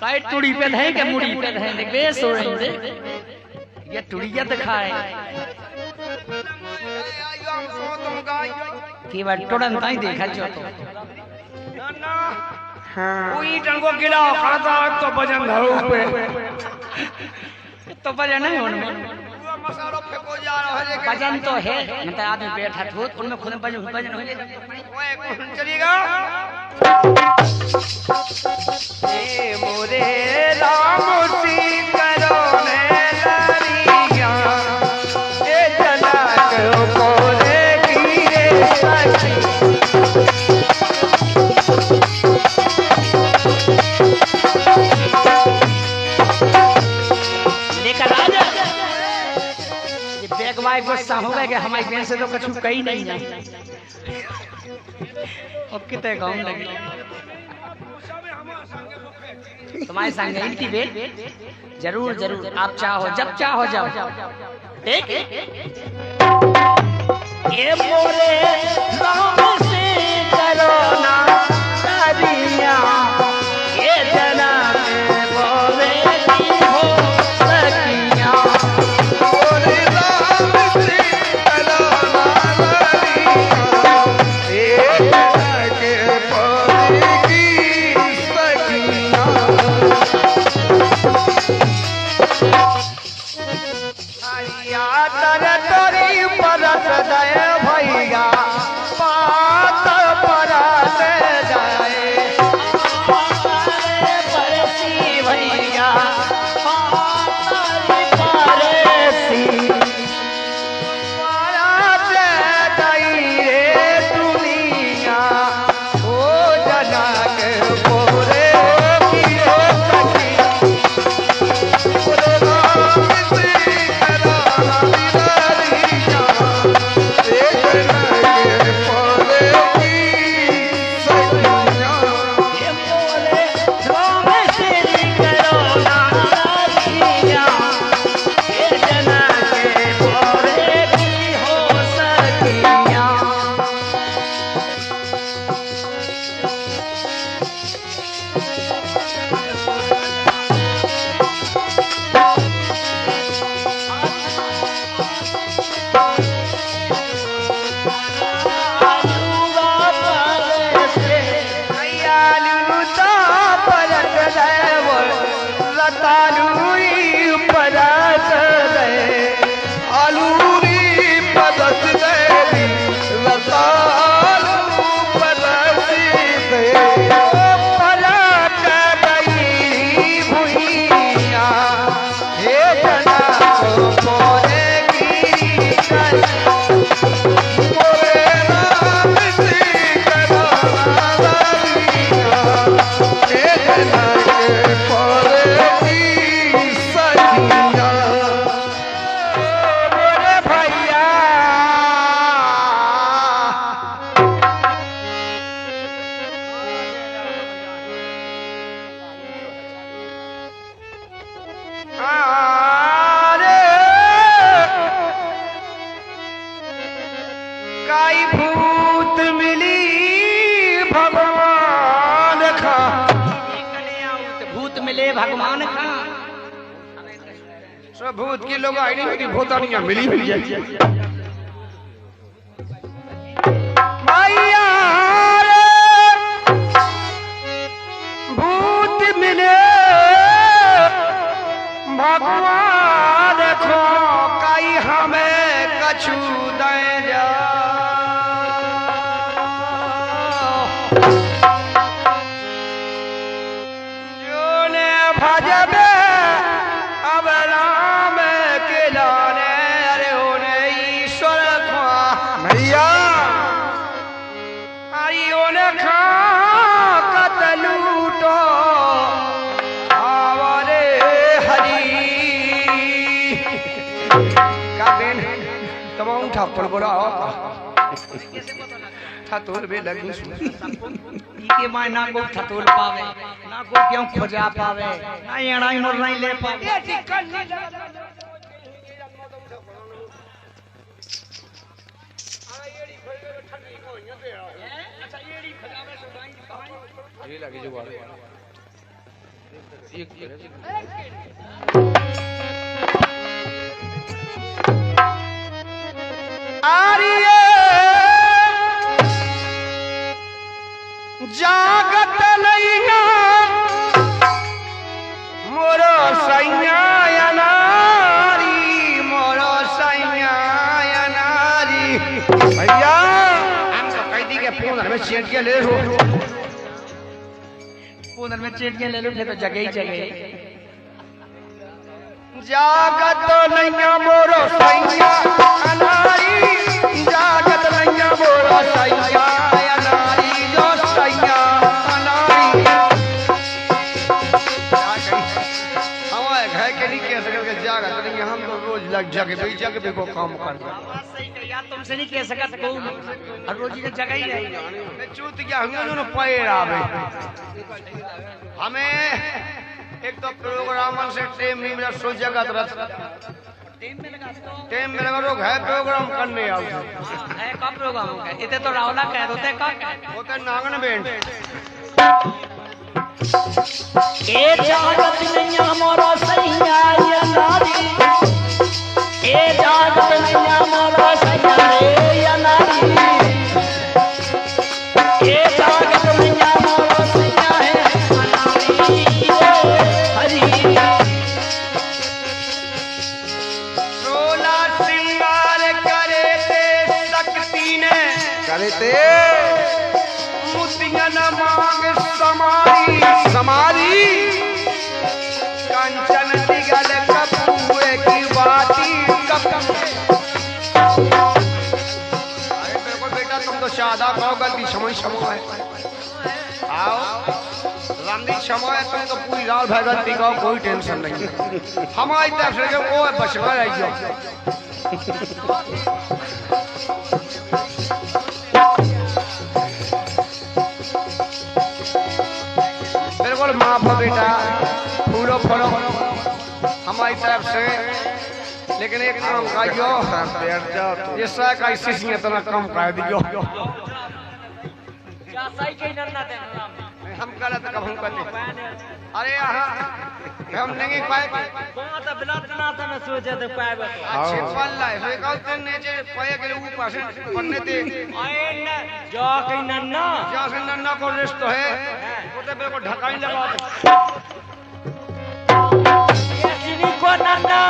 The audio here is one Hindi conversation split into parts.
काय टुड़ी पे है के मुड़ी पे है देख बेस हो रही देख ये टुड़िया दिखाए की बात तुरंत ही देखा जो तो ना हां कोई टंगो गिला खाता तो वजन धरो पे तो वजन नहीं होने मसालो फेंको जा रहा है वजन तो है मतलब आदमी बैठा ठोत उनमें खुद वजन हो जाए ओए कौन चलेगा ए मोरे राम सी करो ने लरिया ए जनक को रे गिरे सखी लेकर आ जा ये बैग वाई गुस्सा हो गया कि हमारी बहन से तो कुछ कही नहीं है और कितने गाँव लगे तुम्हारे संग इनकी बेट जरूर जरूर आप चाहो जब चाहो जाओ ठीक ये मोरे राम से करो ना तारिया ये जनक बोले की हो सकिया मोरे राम सी करो ना लरिया ए जनक परे की सखिया आया तर तोरी परत दय भैया पात परत जाए परसी भैया परसी परत दई रे दुनिया ओ जनक पोरे की हो सखी मोरे राम सी कराला लरिया ए जनक पोरे की सखिया ये मोरे राम से करो ना तारिया ये जनक बोले की हो सकिया अयालु ता परत देव रतालुई परत दे आलूरी परत देवी रतालु परत दे परत गई भुइया हे जनक मोरे गिरी कर मोरे राम सी कराला लरिया ए जनक परे की सखिया मोरे भैया आरे काई भूत मिली भगवान खा भूत मिले भगवान का सब भूत की लोग आई नहीं भूतानियां मिली हुई है भैया रे, भूत मिले भगवान खो कई हमें कछु दे जा जोने भजबे अब राम के लाने अरे होने ईश्वर खा भैया आई होने खा कतलूटो आवरे हरी का बेन तमाम ठापर बोला ठतोल बे लगू के माय ना को ठतोल पावे ना को क्यों खोजा पावे ना एड़ाई मोर नहीं ले पावे ये लगे जो वाले आरिये जागत नैया मोरो सैया नारी, मोरो सैया नारी। भैया हम तो कैदी के पूनर में चेट के ले लो, पूनर में चेट के ले लो, फिर तो जगह ही जगह। जागत नैया मोरो सैया नारी, जागत नैया मोरो सैया नारी, जो सैया नारी। हमारे घर के नहीं कह सके जागत नहीं, हम तो रोज लग जगह भी को काम करते। सही कह यार, तुमसे नहीं कह सकत को, हर रोज की जगह ही रही। चूत क्या हम दोनों पैर आवे, हमें एक तो प्रोग्रामन से टेम नहीं मिला, सो जगत रथ टेम में लगा लोग है प्रोग्राम करने आओ है। कब प्रोग्राम होगा? इतने तो रावला कह होते कब होते नागन बैंड। ए जागत नैया मोरो सैया नारी, ए जागत नैया मोरो सैया रे नारी, ए जागत नैया मोरो सैया है नारी हरी। सोला श्रृंगार करे ते शक्ति ने, करे ते मुतियन मांग समारी, समारी कंचन दिगल कपूए की बाती कप। अरे देखो बेटा, तुम तो शादा कहो गलती समय है, आओ रामदी क्षमा है, तुम तो पूरी रात भर गलती कहो, कोई टेंशन नहीं है। हमारी तरफ से वो बचवा रही हो। बिल्कुल माफ हो बेटा, फूलो फलो हमारी तरफ से। लेकिन एक काम करियो, ये का शीशियां तना कम कर दियो। हम गलत कब हम करते? अरे हम नहीं पाए अच्छे पल्ला है, सोए कहते नीचे पाए के ऊपर से पन्ने ते जा से नन्ना को रिश्त है, वो तो बिल्कुल ढकाई लगा ये को नन्ना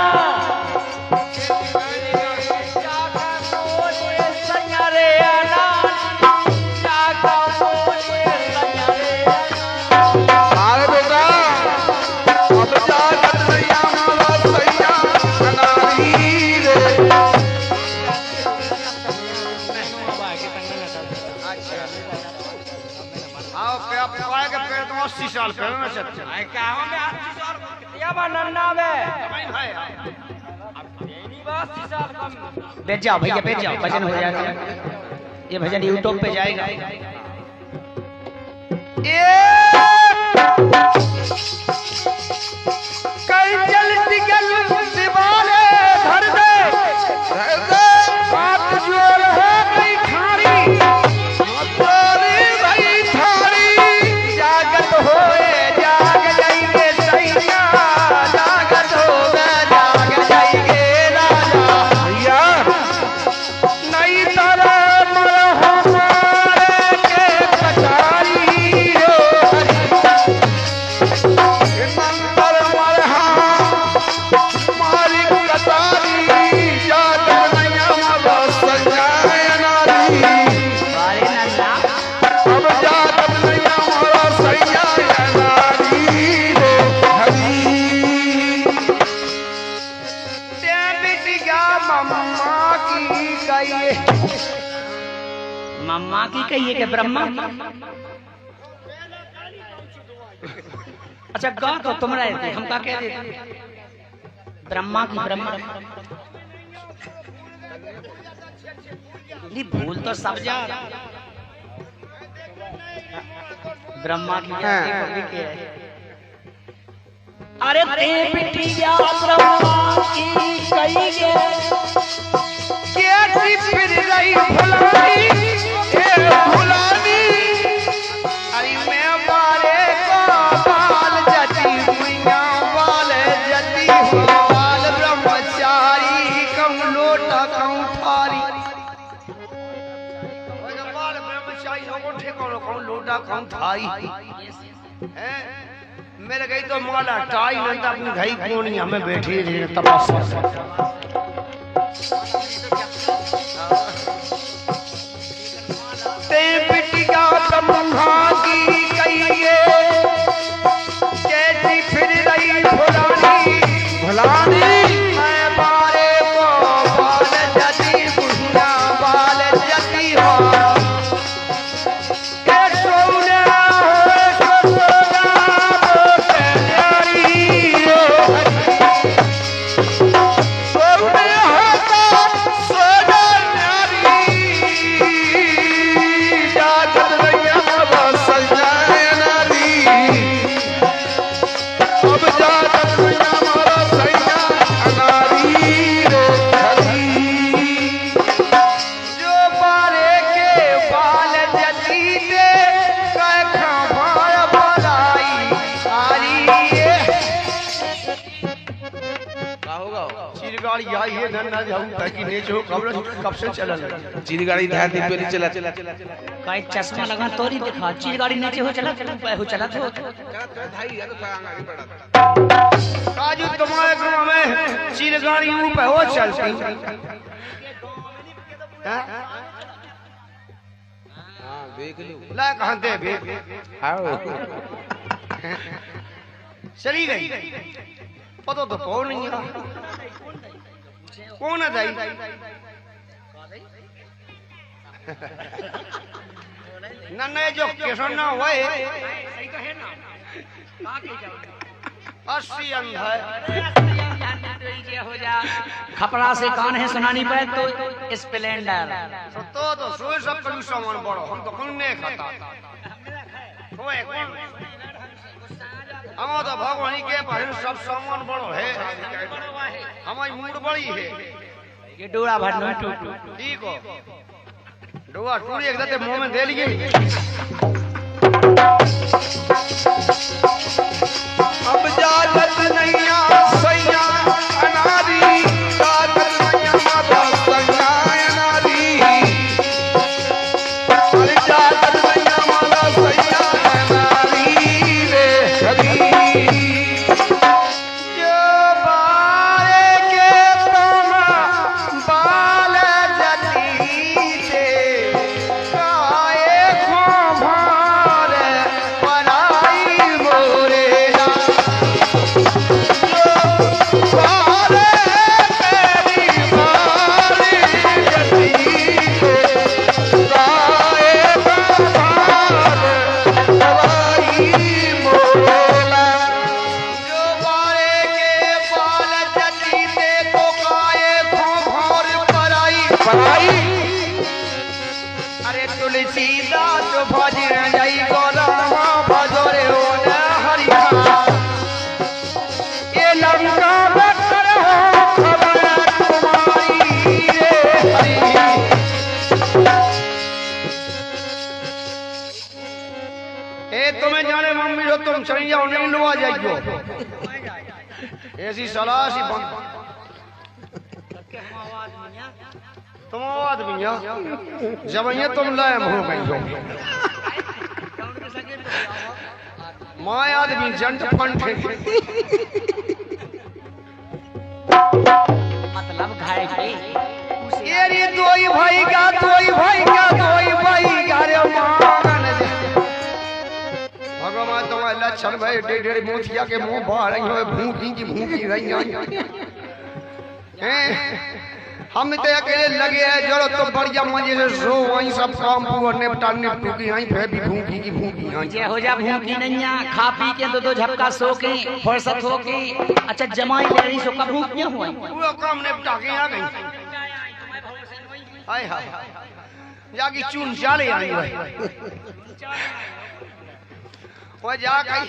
साल पहले सकते हैं क्या हम में 80 साल या नन्ना में बैठ जाओ भैया, बैठ जाओ, भजन हो जाएगा। ये भजन यूट्यूब पे जाएगा। कल जल दिगल दीवाने धर दे बात जोर है गई थारी, भाई थारी जागत होए जाग जाएंगे सैया, जागत होगा जाग जाएंगे राजा भैया। नहीं तारा मर हमारे के कचारी हो मंतर मर हमारी कचारी, जागत नैया मर सजाए नारी। अरे नन्ना अब जागत नैया मर सजाए नारी रे हरी। ते बिटिया मम्मा की कहिए, मम्मा की कहिए के ब्रह्मा। अच्छा गा तो तुम रहे थे, हम का कह देते ब्रह्मा की, ब्रह्मा नहीं भूल तो सब जा। ब्रह्मा की क्या है? अरे ते बिटिया ब्रह्मा की कहिए, कैसी फिर रही भुलाई ए भुलानी। अरे मैं बारे को बाल जटी लोगों ठिकानों कौन लोटा कौन थाई हैं मेरे गई तो माला टाई नंदा अपनी घई कोनी हमें बैठी रही तपस्या ते पिटिया तमहा की कहिए कैसी फिर रही भुलानी भुलानी मैं बारे को बाल जती बुढ़िया बाल जती हो के सोना हो सोना मोटे नारी हो सोना हो सोना नारी जागत रैया बस जाए नारी अब जागत रैया मारा सैया अनारी रे खरी जो बारे के बाल जती दे कह खंभार बलाई आरी का होगा चिरगाड़ी आई है नन्ना जाऊं ताकि नेचो कब से चलल चिरगाड़ी ध्यान दे पे चला काई चश्मा लगा तोरी दिखा चील गाड़ी नीचे हो चला हो चला तो काजू तुम्हारे गांव में चिरगाड़ी ऊपर हो चलती हैं? हां देख लो ला कहां दे बे आओ चली गई पता तो कौन नहीं है कौन है दाई नन्ने जो किशन ना हुए 80 अंध है हो जा खपड़ा से कान है सुनानी पे तो स्प्लेंडर तो सोए सब कभी सामान बड़ो हम तो कौन नहीं खाता होए कौन हम तो भगवान के पास सब सामान बड़ो है हमारी मूड बड़ी है ये डोरा भरना टूट ठीक हो डोरा टूरी एक दते मुंह में दे लिए अब जागत नैया सैया अनारी जागत नैया माता सैया अनारी अरे जागत नैया माता सैया अनारी रे खरी जो बारे के तोमा बाल जती दे काए खोभार पराई मोरे ला बारे तेरी बारी जती दे काए खोभार पराई मोरे ला जो बारे के बाल जती दे तो काए खोभार पराई पराई अरे तुलसीदास भजन जय गोरामा भजरे हो न हरिया ये लंका बकर हो खबर तुम्हारी रे हरि ए तुम्हें जाने मम्मी हो तुम चली जाओ नहीं लुआ जाइयो ऐसी सलाह सी बंद तुम आदमी जब ये तुम लायम हो गई हो माँ आदमी जंट फंट मतलब घाय के ये रे दोई भाई का दोई भाई का दोई भाई का रे मांगन भगवान तुम्हारे लक्षण भाई डेढ़ मोतिया के मुंह बाहर आई हो भूखी की भूखी रही हैं हम तो अकेले लगे हैं जरो तो बढ़िया मजे से सो वहीं सब काम पूरा निपटा निपटूकी आई फिर भी भूखी की भूखी आई जे हो जा भूखी नैया खा पी के दो झपका सो के फुर्सत हो के अच्छा जमाई ले रही सो कब भूखियां हुई पूरा काम निपटा के आ गई हाय हाय जागी चून चाले आई भाई वो जा गई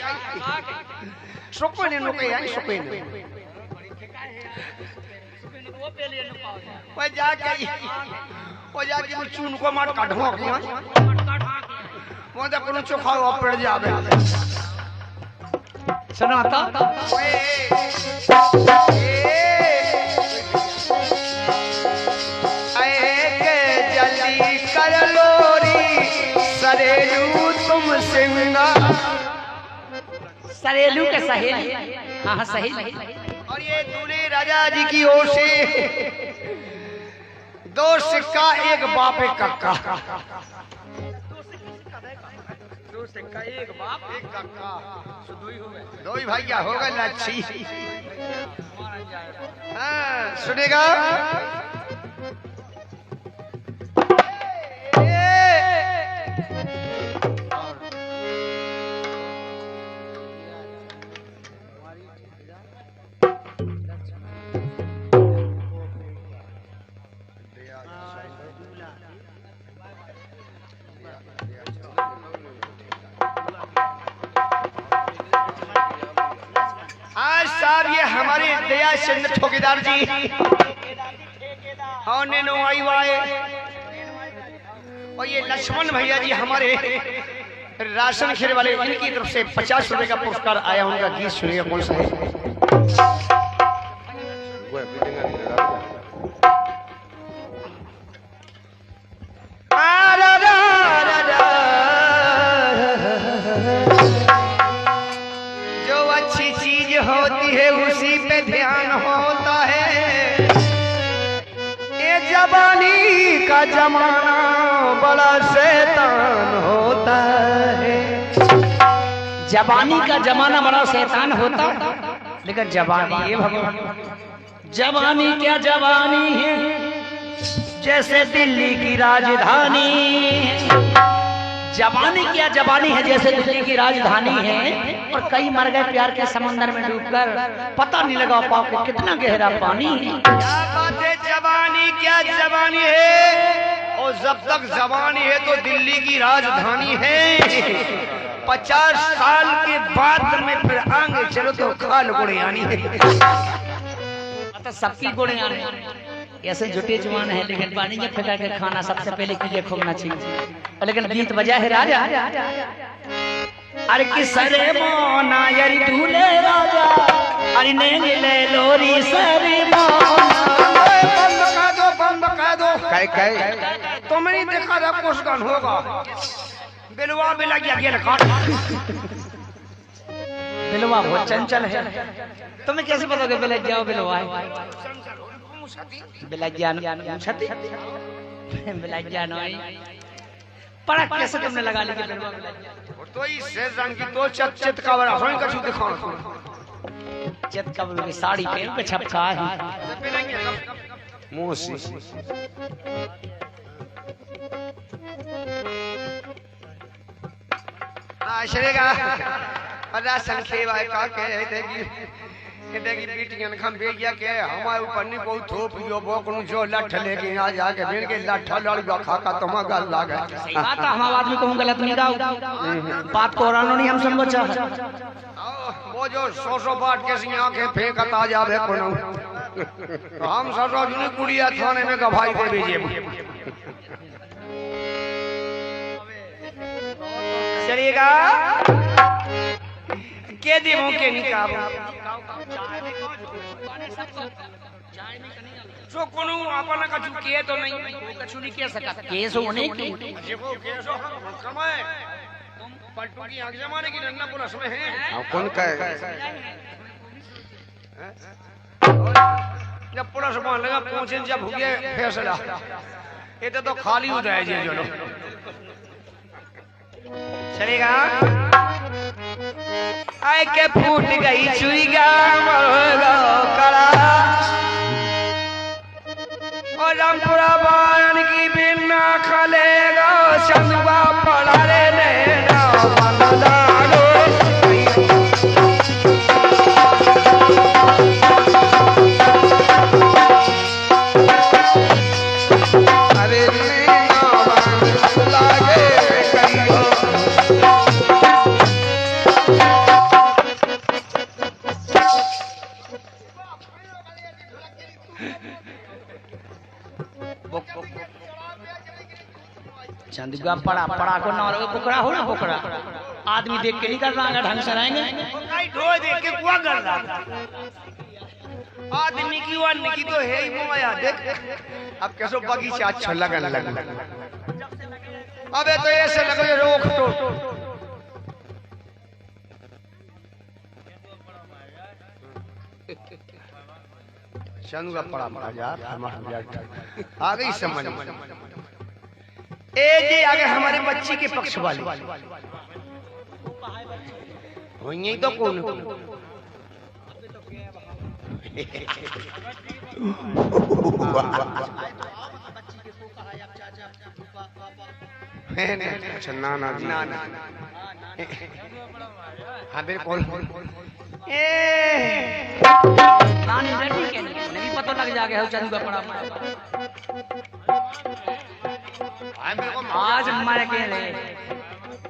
सुकून ने नुके आई सुकून वो जा गई वो जा के चून को मार काढो के वो तो कोनो चोखा पड़ जावे सुनो तो आए के जल्दी कर लोरी सिंगा सरेलू के सहेली। हाँ हाँ सहेली। और ये दूल्हे राजा जी की ओर से 2 सिक्का एक बाप एक कक्का। 2 सिक्का एक बाप एक कक्का। दो ही भैया हो गए लच्छी। हाँ सुनेगा आज साहब ये हमारे दया चंद ठोकेदार जी और नैनो आई वाए और ये लक्ष्मण भैया जी हमारे राशन खेल वाले, इनकी तरफ से 50 रुपए का पुरस्कार आया। उनका गीत सुनिए कौन सा है। जो अच्छी चीज होती है उसी पे ध्यान होता है। ये जवानी का जमाना बड़ा शैतान होता है। जवानी का जमाना बड़ा शैतान होता, लेकिन जवानी ये भगवान, जवानी क्या जवानी है जैसे दिल्ली की राजधानी। जवानी क्या जवानी है जैसे दिल्ली की राजधानी है। और कई मर गए प्यार के समंदर में डूबकर, पता नहीं लगा पाओ कि कितना गहरा पानी है। क्या बात है, जवानी क्या जवानी है। और जब तक जवानी है तो दिल्ली की राजधानी है। 50 साल के बाद में फिर आगे चलो तो खाल गुड़े आनी है। तो सबकी गुड़े आने ऐसे जुटे जवान है, लेकिन पानी में फेंका के खाना सबसे पहले कीजिए खूबना चाहिए। लेकिन गीत बजा है राजा, अरे किसरे मोना यारी दूल्हे राजा, अरे नेंगे ले लोरी सरे बंद कर दो। तो मैंने देखा था कुछ गान होगा। बिलवा बिला गया काट। बिलवा बहुत चंचल है, तुम्हें कैसे पता कि बिलज जाओ बिलवा है? बिलज्जान छती बिलज्जान पड़ा कैसे तुमने लगा ली? तो इस रंग की तो चत का बड़ा सोई कछु दिखाओ। चत का की साड़ी पहन के छपका है मोसी आशरेगा अदा संखेवा का कह देगी कि बेटियां खम बेगिया के हमारे ऊपर नहीं बहुत थोप यो बोकनु जो लठ लेके आ जाके बेन के लठ लड़वा खा का तुम गल लागे। सही बात है, हम आदमी को हम गलत नहीं गाओ, बात को रानो नहीं हम समझो चाह। वो जो 100 बात के सी आंखें फेंकत आ जावे कोनो हम सब जुनी कुड़िया थाने में गवाही दे दीजिए। चलिएगा के देवों के निकाबो जो कोनो अपन कछु के तो नहीं कछु नहीं कह सका। केस होने की देखो केस हो कमाए तुम पलटू की आग जमाने की नन्ना पुलिस में है। कौन कहे जब पुलिस मान लगा पहुंचे जब हुए फैसला ये तो खाली हो जाए जी जो चलेगा। आय के फूट गई चुईगा कड़ा और रामपुरा बारन की बिना खलेगा चंदुआ पड़ा रे नैना बनदारो। अरे लागे चंदुआ पड़ा पड़ा को ना पोखरा हो ना पोखरा आदमी देख के नहीं कर रहा ढंग से रहेंगे। ढोए देख के कुआ कर रहा आदमी की वन की तो है ही मोया देख। अब कैसो बगीचा अच्छा लगन लग। अबे तो ऐसे लगे रोक तो चंद का पड़ा पड़ा यार हमारा आ गई समझ में। ए जी आगे हमारे बच्ची के पक्ष वाले वही तो कौन अच्छा ना ना ना ना हाँ बिल्कुल नानी बेटी के नहीं पता लग जाएगा हो चंदू का पड़ा आज मर के ले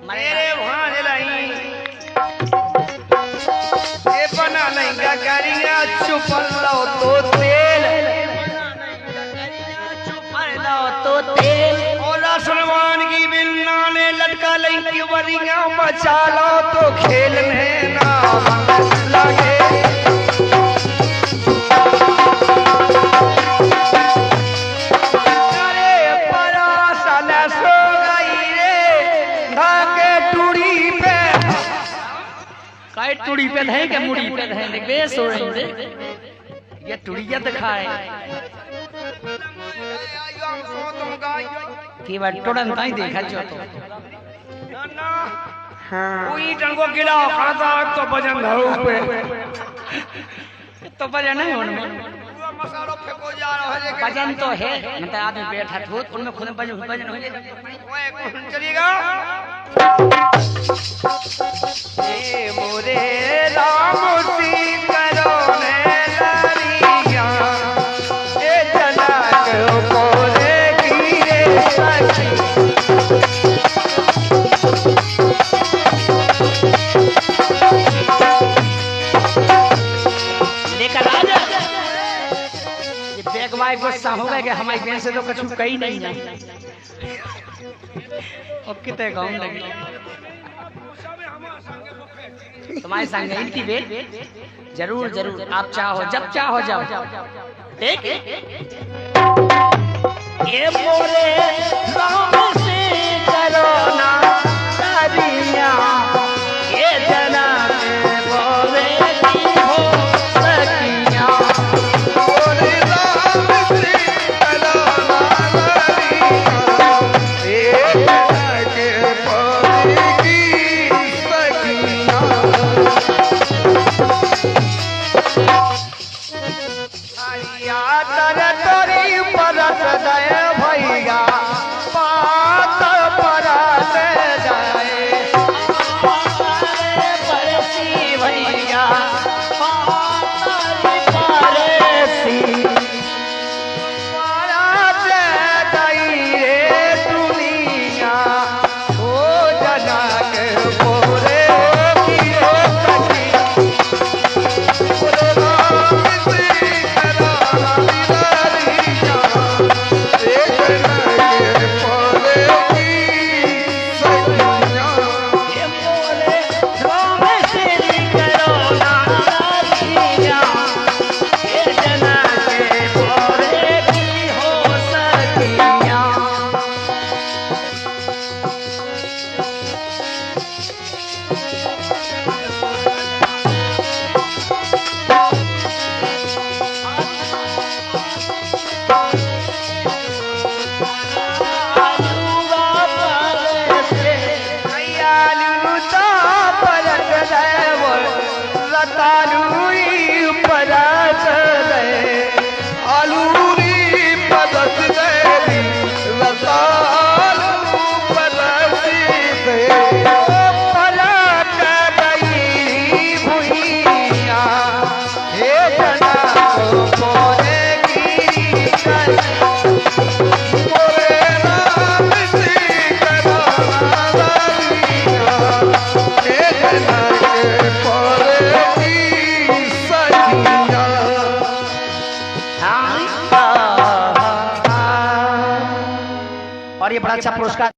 मेरे वहां लाई ये बना लेंगे गरिया चुपल लो तो तेल चुपर लो तो तेल और सलमान की बिन्ना ने लटका लेंगी वरिया बचा लो तो खेल में ना लगे टुड़ी पे है के मुड़ी पे है देख बेस हो रही है ये टुड़िया दिखाए की बात टोड़न ताई देखा जो तो हां कोई टंगो गिला खाता तो वजन धरो पे तो वजन नहीं होने में मसालो फेंको जा रहा है लेकिन वजन तो है मतलब आदमी बैठा हो उनमें खुद वजन हो जाए ओए कौन चलेगा ए मोरे राम सी करो ने लारिया ए जना को कोरे गिरे सखी लेकर आ जा ये बैग वाई गुस्सा हो गए कि हमारी बहन से तो कुछ कही नहीं है और कितने गाँव लगे तुम्हारे संग इनकी बेट जरूर जरूर आप चाहो जब चाहो जाओ ठीक ये मोरे राम से करो ना सारिया ये जना में बोले की हो सकिया मोरे राम सी करो ना लारिया ए जना के बोले की सखिया तर तोरी परत दय भैया पात परत जाए परसी भैया परसी परत दई रे दुनिया ओ जना के बोरे की रे सखी बोरे राम सी करा लारिया ए जना के बोरे की सखिया ये बोले राम से करो ना सारिया ये जना के बोरे की हो सकिया और ये बड़ा अच्छा पुरस्कार